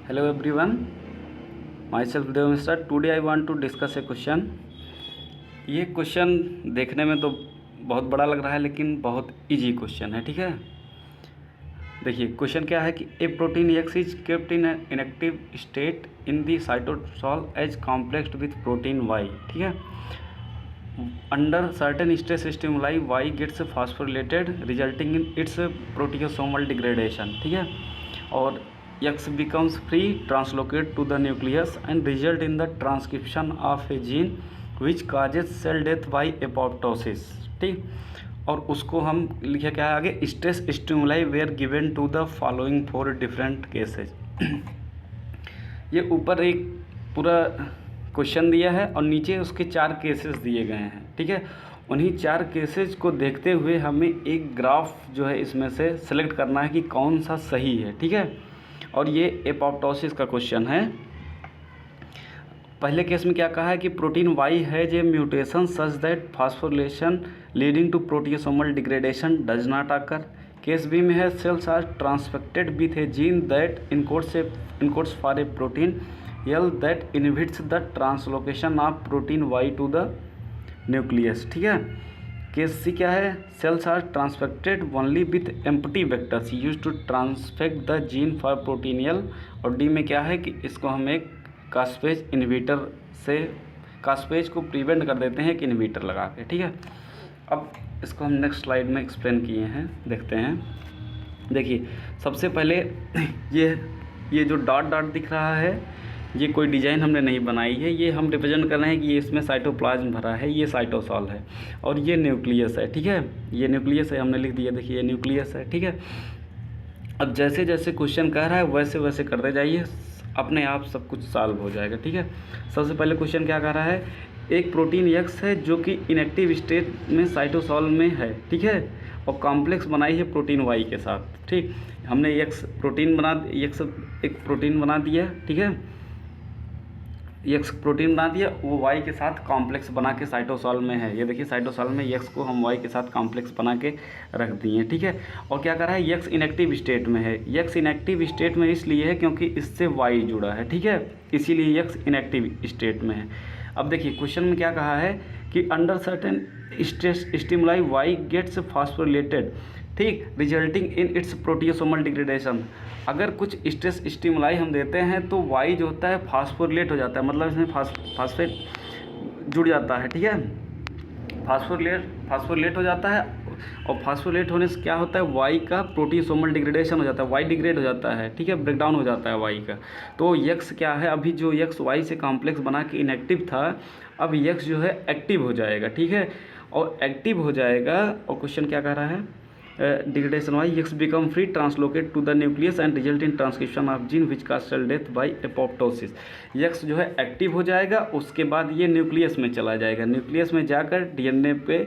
Hello everyone, myself Dev Mishra. Today I want to discuss a question. ये question देखने में तो बहुत बड़ा लग रहा है लेकिन बहुत इजी क्वेश्चन है, ठीक है। देखिए क्वेश्चन क्या है कि A protein X is kept in inactive state in the cytosol as complexed with protein Y, ठीक है। Under certain stress stimuli Y gets phosphorylated resulting in its proteasomal degradation, ठीक है। और X becomes free translocate to the nucleus and result in the transcription of a gene which causes cell death by apoptosis, ठीक। और उसको हम लिखे क्या है आगे, stress stimuli were given to the following 4 different cases. ये ऊपर एक पूरा क्वेश्चन दिया है और नीचे उसके 4 केसेस दिए गए हैं, ठीक है। उन्हीं 4 केसेज को देखते हुए हमें एक ग्राफ जो है इसमें से सेलेक्ट करना है कि कौन सा सही है, ठीक है। और ये एपोप्टोसिस का क्वेश्चन है। पहले केस में क्या कहा है कि प्रोटीन वाई है जे mutation such that phosphorylation leading to proteasomal degradation does not occur. Case B में है cells are transfected with a gene that encodes for a protein L that inhibits the translocation of protein Y to the nucleus, ठीक है। Case C क्या है, cells are transfected only with empty vectors used to transfect the gene for protein L. और D में क्या है कि इसको हम एक कास्पेज इनहिबिटर से कास्पेज को प्रिवेंट कर देते हैं एक इनहिबिटर लगा के, ठीक है। अब इसको हम नेक्स्ट स्लाइड में एक्सप्लेन किए हैं, देखते हैं। देखिए सबसे पहले ये जो डॉट डॉट दिख रहा है ये कोई डिज़ाइन हमने नहीं बनाई है, ये हम रिप्रेजेंट कर रहे हैं कि ये इसमें साइटोप्लाज्म भरा है, ये साइटोसॉल है और ये न्यूक्लियस है, ठीक है। ये न्यूक्लियस है, हमने लिख दिया, देखिए ये न्यूक्लियस है, ठीक है। अब जैसे जैसे क्वेश्चन कह रहा है वैसे वैसे करते जाइए, अपने आप सब कुछ सॉल्व हो जाएगा, ठीक है। सबसे पहले क्वेश्चन क्या कह रहा है, एक प्रोटीन एक्स है जो कि इनएक्टिव स्टेट में साइटोसॉल में है, ठीक है, और कॉम्प्लेक्स बनाई है प्रोटीन वाई के साथ, ठीक। हमने एक्स एक प्रोटीन बना दिया, ठीक है, एक्स प्रोटीन बना दिया, वो वाई के साथ कॉम्प्लेक्स बना के साइटोसॉल में है। ये देखिए साइटोसॉल में एक्स को हम वाई के साथ कॉम्प्लेक्स बना के रख दिए, ठीक है। और क्या कर रहा है, एक्स इनएक्टिव स्टेट में है। एक्स इनएक्टिव स्टेट में इसलिए है क्योंकि इससे वाई जुड़ा है, ठीक है, इसीलिए एक्स इनएक्टिव स्टेट में है। अब देखिए क्वेश्चन में क्या कहा है कि under certain stress stimuli Y gets phosphorylated, ठीक, resulting in its proteasomal degradation. अगर कुछ स्ट्रेस स्टिमुलाई हम देते हैं तो वाई जो होता है फास्फोरिलेट हो जाता है, मतलब इसमें फास्फेट जुड़ जाता है, ठीक है, फास्फोरिलेट हो जाता है। और फास्फोरिलेट होने से क्या होता है, वाई का प्रोटियोसोमल डिग्रेडेशन हो जाता है, वाई डिग्रेड हो जाता है, ठीक है, ब्रेकडाउन हो जाता है वाई का। तो एक्स क्या है, अभी जो एक्स वाई से कॉम्प्लेक्स बना के इनएक्टिव था, अब एक्स जो है एक्टिव हो जाएगा, ठीक है। और एक्टिव हो जाएगा और क्वेश्चन क्या कह रहा है, degradation Y X become free translocate to the nucleus and result in transcription of gene which cause cell death by apoptosis. X जो है एक्टिव हो जाएगा, उसके बाद ये न्यूक्लियस में चला जाएगा, न्यूक्लियस में जाकर डीएनए पे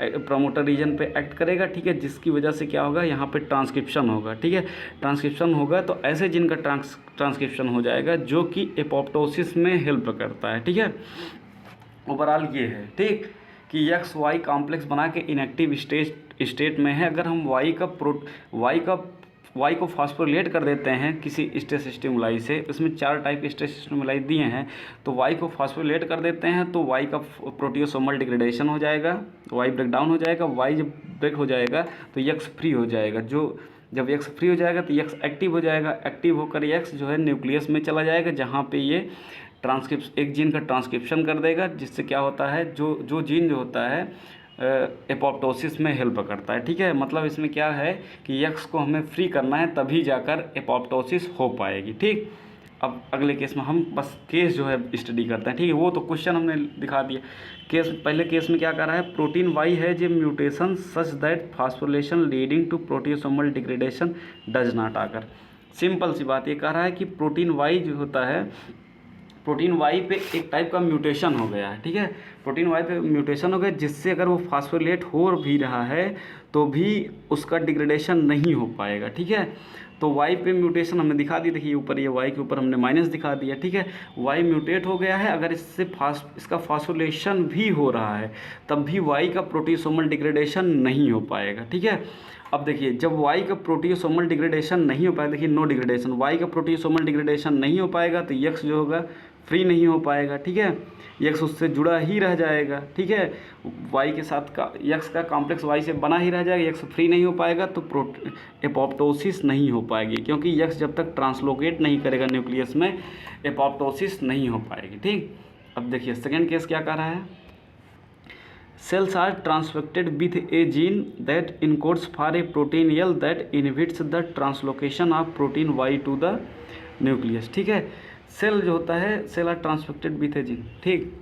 प्रोमोटर रीजन पे एक्ट करेगा, ठीक है, जिसकी वजह से क्या होगा, यहाँ पे ट्रांसक्रिप्शन होगा, ठीक है। ट्रांसक्रिप्शन होगा तो ऐसे जीन का ट्रांसक्रिप्शन हो जाएगा जो कि एपोप्टोसिस में हेल्प करता है, ठीक है। ओवरऑल ये है, ठीक, कि एक्स वाई कॉम्प्लेक्स बना के इनएक्टिव स्टेट में है। अगर हम वाई को फास्फोरिलेट कर देते हैं किसी स्ट्रेस स्टिमुलाई से, इसमें 4 टाइप के स्ट्रेस स्टिमुलाई दिए हैं, तो वाई को फास्फोरिलेट कर देते हैं तो वाई का प्रोटियोसोमल डिग्रेडेशन हो जाएगा, वाई ब्रेकडाउन हो जाएगा। वाई जब ब्रेक हो जाएगा तो एक्स फ्री हो जाएगा, जब एक्स फ्री हो जाएगा तो एक्स एक्टिव हो जाएगा, एक्टिव होकर एक्स जो है न्यूक्लियस में चला जाएगा, जहाँ पे ये एक जीन का ट्रांसक्रिप्शन कर देगा, जिससे क्या होता है, जो जीन जो होता है एपोप्टोसिस में हेल्प करता है, ठीक है। मतलब इसमें क्या है कि एक्स को हमें फ्री करना है तभी जाकर एपोप्टोसिस हो पाएगी, ठीक। अब अगले केस में हम बस केस जो है स्टडी करते हैं, ठीक है। वो तो क्वेश्चन हमने दिखा दिया। पहले केस में क्या कर रहा है, प्रोटीन वाई है जो mutation such that phosphorylation leading to proteasomal degradation does not occur. Simple सी बात ये कह रहा है कि प्रोटीन वाई जो होता है, प्रोटीन वाई पे एक टाइप का म्यूटेशन हो गया है, ठीक है, प्रोटीन वाई पे म्यूटेशन हो गया, जिससे अगर वो फास्फोरिलेट हो भी रहा है तो भी उसका डिग्रेडेशन नहीं हो पाएगा, ठीक है। तो वाई पे म्यूटेशन हमने दिखा दी, देखिए ऊपर ये वाई के ऊपर हमने माइनस दिखा दिया, ठीक है। वाई म्यूटेट हो गया है, अगर इसका फास्फोरिलेशन भी हो रहा है तब भी वाई का प्रोटियोसोमल डिग्रेडेशन नहीं हो पाएगा, ठीक है। अब देखिए जब Y का प्रोटियोसोमल डिग्रेडेशन नहीं हो पाएगा, देखिए नो डिग्रेडेशन, Y का प्रोटियोसोमल डिग्रेडेशन नहीं हो पाएगा तो X जो होगा फ्री नहीं हो पाएगा, ठीक है, X उससे जुड़ा ही रह जाएगा, ठीक है, Y के साथ का X का कॉम्प्लेक्स Y से बना ही रह जाएगा, X फ्री नहीं हो पाएगा तो एपोप्टोसिस नहीं हो पाएगी, क्योंकि X जब तक ट्रांसलोकेट नहीं करेगा न्यूक्लियस में एपोप्टोसिस नहीं हो पाएगी, ठीक। अब देखिए सेकेंड केस क्या कह रहा है, cells are transfected with a gene that encodes for a protein L that inhibits the translocation of protein Y to the nucleus, ठीक है। सेल जो होता है cell are transfected with a gene, ठीक।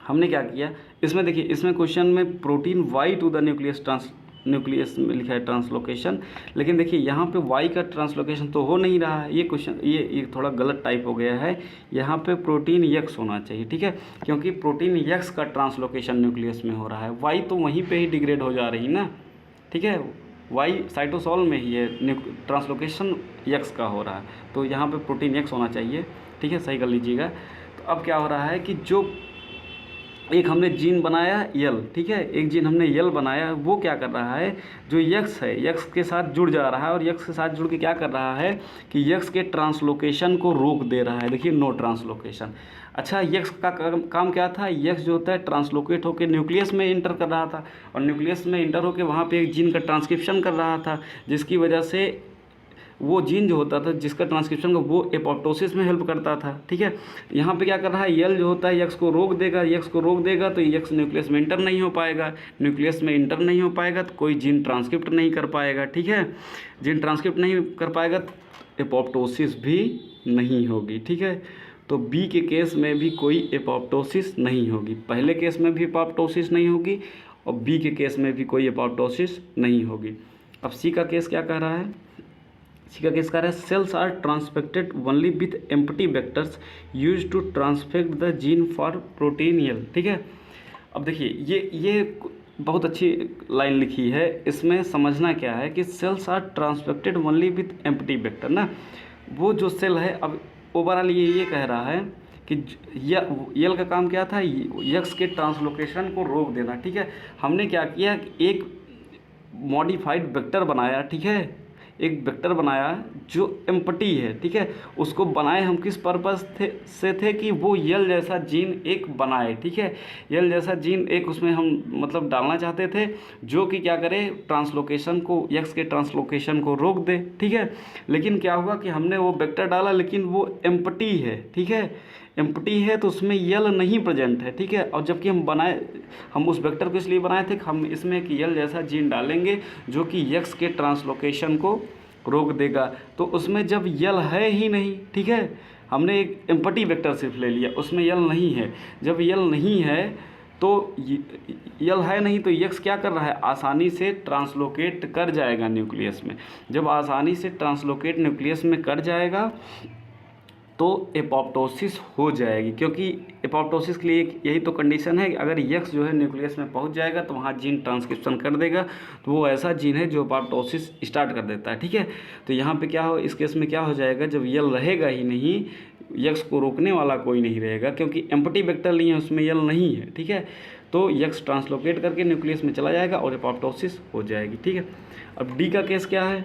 हमने क्या किया इसमें, देखिए इसमें क्वेश्चन में protein Y to the nucleus में लिखा है ट्रांसलोकेशन, लेकिन देखिए यहाँ पे Y का ट्रांसलोकेशन तो हो नहीं रहा है, ये क्वेश्चन ये थोड़ा गलत टाइप हो गया है, यहाँ पे प्रोटीन X होना चाहिए, ठीक है, क्योंकि प्रोटीन X का ट्रांसलोकेशन न्यूक्लियस में हो रहा है, Y तो वहीं पे ही डिग्रेड हो जा रही ना, ठीक है, Y साइटोसोल में ही है, ट्रांसलोकेशन X का हो रहा है, तो यहाँ पे प्रोटीन X होना चाहिए, ठीक है, सही कर लीजिएगा। तो अब क्या हो रहा है कि जो एक हमने जीन बनाया यल, ठीक है, एक जीन हमने यल बनाया, वो क्या कर रहा है, जो यक्स है यक्स के साथ जुड़ जा रहा है और यक्स के साथ जुड़ के क्या कर रहा है कि यक्स के ट्रांसलोकेशन को रोक दे रहा है, देखिए नो ट्रांसलोकेशन। अच्छा यक्स का काम क्या था, यक्स जो होता है ट्रांसलोकेट होकर न्यूक्लियस में इंटर कर रहा था और न्यूक्लियस में इंटर होकर वहाँ पे एक जीन का ट्रांसक्रिप्शन कर रहा था, जिसकी वजह से वो जीन जो होता था जिसका ट्रांसक्रिप्शन को वो एपोप्टोसिस में हेल्प करता था, ठीक है। यहाँ पे क्या कर रहा है, यल जो होता है यक्स को रोक देगा, यक्स को रोक देगा तो यक्स न्यूक्लियस में इंटर नहीं हो पाएगा, न्यूक्लियस में इंटर नहीं हो पाएगा तो कोई जीन ट्रांसक्रिप्ट नहीं कर पाएगा, ठीक है, जीन ट्रांसक्रिप्ट नहीं कर पाएगा तो एपोप्टोसिस भी नहीं होगी, ठीक है। तो बी के केस में भी कोई एपोप्टोसिस नहीं होगी, पहले केस में भी एपोप्टोसिस नहीं होगी और बी के केस में भी कोई एपोप्टोसिस नहीं होगी। अब सी का केस क्या कह रहा है, सी का केस कह रहा है cells are transfected only with empty vectors used to transfect the gene for protein L, ठीक है। अब देखिए ये बहुत अच्छी लाइन लिखी है, इसमें समझना क्या है कि cells are transfected only with empty vector ना, वो जो सेल है, अब ओवरऑल ये कह रहा है कि यल का काम क्या था, यक्स के ट्रांसलोकेशन को रोक देना, ठीक है। हमने क्या किया, एक मॉडिफाइड वेक्टर बनाया, ठीक है, एक वेक्टर बनाया जो एम्प्टी है, ठीक है, उसको बनाए हम किस पर्पस से थे कि वो यल जैसा जीन एक बनाए, ठीक है, यल जैसा जीन एक उसमें हम मतलब डालना चाहते थे जो कि क्या करे, ट्रांसलोकेशन को, यक्स के ट्रांसलोकेशन को रोक दे, ठीक है। लेकिन क्या हुआ कि हमने वो वेक्टर डाला लेकिन वो एम्प्टी है, ठीक है, एम्प्टी है तो उसमें यल नहीं प्रेजेंट है, ठीक है, और जबकि हम उस वेक्टर को इसलिए बनाए थे कि हम इसमें एक यल जैसा जीन डालेंगे जो कि यक्स के ट्रांसलोकेशन को रोक देगा, तो उसमें जब यल है ही नहीं, ठीक है, हमने एक एम्प्टी वेक्टर सिर्फ ले लिया, उसमें यल नहीं है, जब यल नहीं है तो यल है नहीं तो यक्स क्या कर रहा है, आसानी से ट्रांसलोकेट कर जाएगा न्यूक्लियस में, जब आसानी से ट्रांसलोकेट न्यूक्लियस में कर जाएगा तो एपोप्टोसिस हो जाएगी, क्योंकि एपोप्टोसिस के लिए यही तो कंडीशन है कि अगर यक्स जो है न्यूक्लियस में पहुंच जाएगा तो वहाँ जीन ट्रांसक्रिप्शन कर देगा, तो वो ऐसा जीन है जो एपोप्टोसिस स्टार्ट कर देता है, ठीक है। तो यहाँ पे क्या हो, इस केस में क्या हो जाएगा, जब यल रहेगा ही नहीं, यक्स को रोकने वाला कोई नहीं रहेगा, क्योंकि एम्प्टी वेक्टर नहीं है, उसमें यल नहीं है, ठीक है, तो यक्स ट्रांसलोकेट करके न्यूक्लियस में चला जाएगा और एपोप्टोसिस हो जाएगी, ठीक है। अब डी का केस क्या है,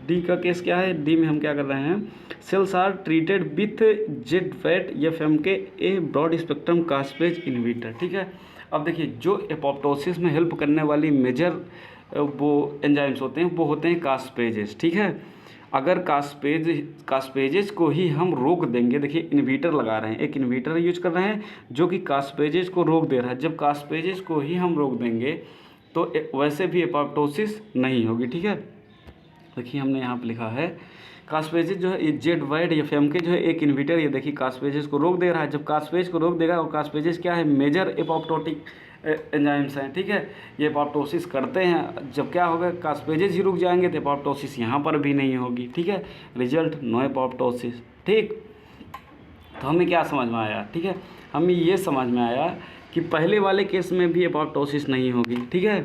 डी का केस क्या है, डी में हम क्या कर रहे हैं, cells are treated with Z VAD FMK a broad spectrum caspase inhibitor, ठीक है। अब देखिए जो एपोप्टोसिस में हेल्प करने वाली मेजर वो एंजाइम्स होते हैं वो होते हैं कास्पेजेस, ठीक है। अगर कास्पेजेस को ही हम रोक देंगे, देखिए इनहिबिटर लगा रहे हैं, एक इनहिबिटर यूज कर रहे हैं जो कि कास्पेजेस को रोक दे रहा है, जब कास्पेजेस को ही हम रोक देंगे तो वैसे भी एपोप्टोसिस नहीं होगी, ठीक है। देखिए हमने यहाँ पे लिखा है कास्पेजेस जो है ये जेड-वाइड एफएमके जो है एक इनहिबिटर, ये देखिए कास्पेजेस को रोक दे रहा है, जब कास्पेज को रोक देगा, और कास्पेजेस क्या है, मेजर एपोप्टोटिक एंजाइम्स हैं, ठीक है, ये एपोप्टोसिस करते हैं, जब क्या होगा, कास्पेजेस ही रुक जाएंगे तो एपोप्टोसिस यहाँ पर भी नहीं होगी, ठीक है, रिजल्ट नो एपोप्टोसिस, ठीक। तो हमें क्या समझ में आया, ठीक है, हमें ये समझ में आया कि पहले वाले केस में भी एपोप्टोसिस नहीं होगी, ठीक है,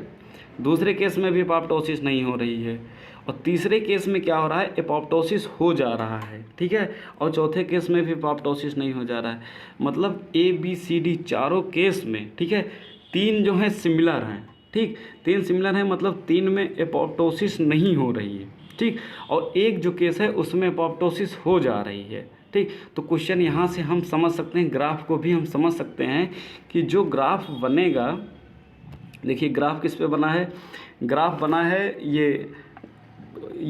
दूसरे केस में भी एपोप्टोसिस नहीं हो रही है, और तीसरे केस में क्या हो रहा है, एपोप्टोसिस हो जा रहा है, ठीक है, और चौथे केस में भी एपोप्टोसिस नहीं हो जा रहा है। मतलब ए बी सी डी चारों केस में, ठीक है, तीन जो हैं सिमिलर हैं, ठीक, 3 सिमिलर हैं मतलब 3 में एपोप्टोसिस नहीं हो रही है, ठीक, और एक जो केस है उसमें एपोप्टोसिस हो जा रही है, ठीक। तो क्वेश्चन यहाँ से हम समझ सकते हैं, ग्राफ को भी हम समझ सकते हैं कि जो ग्राफ बनेगा, देखिए ग्राफ किस पे बना है, ग्राफ बना है ये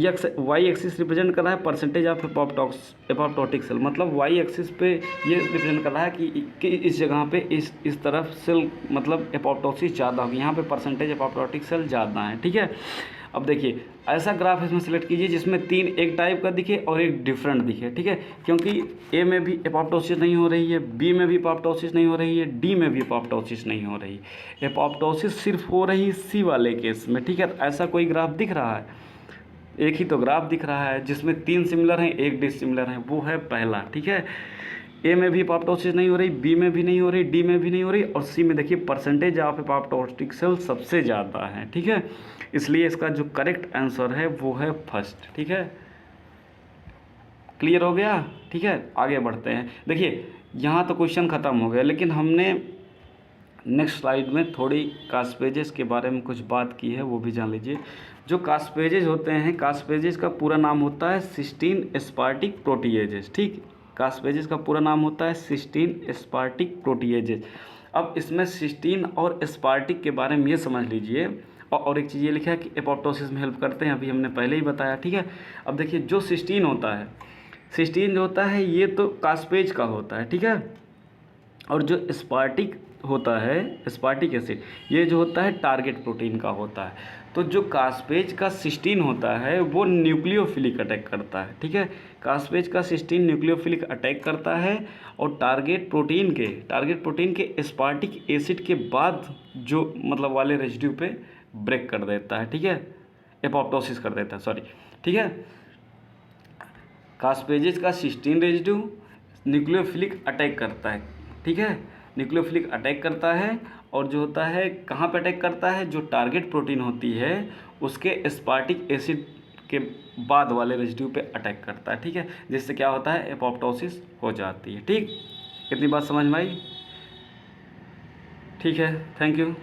एक्स वाई एक्सिस रिप्रेजेंट कर रहा है परसेंटेज ऑफ एपोप्टोटिक सेल, मतलब वाई एक्सिस पे ये रिप्रेजेंट कर रहा है कि इस जगह पे इस तरफ सेल मतलब एपोप्टोसिस ज़्यादा होगी, यहाँ पे परसेंटेज एपोप्टोटिक सेल ज़्यादा है, ठीक है। अब देखिए ऐसा ग्राफ इसमें सेलेक्ट कीजिए जिसमें 3 एक टाइप का दिखे और एक डिफरेंट दिखे, ठीक है, क्योंकि ए में भी एपोप्टोसिस नहीं हो रही है, बी में भी एपोप्टोसिस नहीं हो रही है, डी में भी एपोप्टोसिस नहीं हो रही, एपोप्टोसिस सिर्फ हो रही है सी वाले केस में, ठीक है। ऐसा कोई ग्राफ दिख रहा है, एक ही तो ग्राफ दिख रहा है जिसमें 3 सिमिलर हैं एक डिसिमिलर हैं, वो है पहला, ठीक है। ए में भी एपोप्टोसिस नहीं हो रही, बी में भी नहीं हो रही, डी में भी नहीं हो रही, और सी में देखिए परसेंटेज ऑफ एपोप्टोटिक सेल सबसे ज़्यादा है, ठीक है। इसलिए इसका जो करेक्ट आंसर है वो है फर्स्ट, ठीक है। क्लियर हो गया, ठीक है। आगे बढ़ते हैं, देखिए यहाँ तो क्वेश्चन ख़त्म हो गया, लेकिन हमने नेक्स्ट स्लाइड में थोड़ी कास्पेजेस के बारे में कुछ बात की है, वो भी जान लीजिए। जो कास्पेजेस होते हैं, कास्पेजेस का पूरा नाम होता है सिस्टीन एस्पार्टिक प्रोटीएजेस, ठीक। कास्पेजेस का पूरा नाम होता है सिस्टीन एस्पार्टिक प्रोटीएजेस। अब इसमें सिस्टीन और एस्पार्टिक के बारे में ये समझ लीजिए, और एक चीज़ ये लिखा है कि एपोप्टोसिस में हेल्प करते हैं, अभी हमने पहले ही बताया, ठीक है। अब देखिए जो सिस्टीन होता है, सिस्टीन जो होता है ये तो कास्पेज का होता है, ठीक है, और जो एस्पार्टिक होता है, एस्पार्टिक एसिड, ये जो होता है टारगेट प्रोटीन का होता है। तो जो कास्पेज का सिस्टीन होता है वो न्यूक्लियोफिलिक अटैक करता है, ठीक है। कास्पेज का सिस्टीन न्यूक्लियोफिलिक अटैक करता है और टारगेट प्रोटीन के एस्पार्टिक एसिड के बाद जो मतलब वाले रेजिड्यू पे ब्रेक कर देता है, ठीक है, एपोप्टोसिस कर देता है, सॉरी, ठीक है। कास्पेजेस का सिस्टीन रेजिड्यू न्यूक्लियोफिलिक अटैक करता है, ठीक है, न्यूक्लियोफिलिक अटैक करता है, और जो होता है कहाँ पे अटैक करता है, जो टारगेट प्रोटीन होती है उसके एस्पार्टिक एसिड के बाद वाले रेजिड्यू पे अटैक करता है, ठीक है, जिससे क्या होता है एपोप्टोसिस हो जाती है, ठीक। इतनी बात समझ में आई, ठीक है, थैंक यू।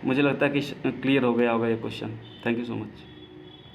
मुझे लगता है कि क्लियर हो गया होगा ये question. Thank you so much.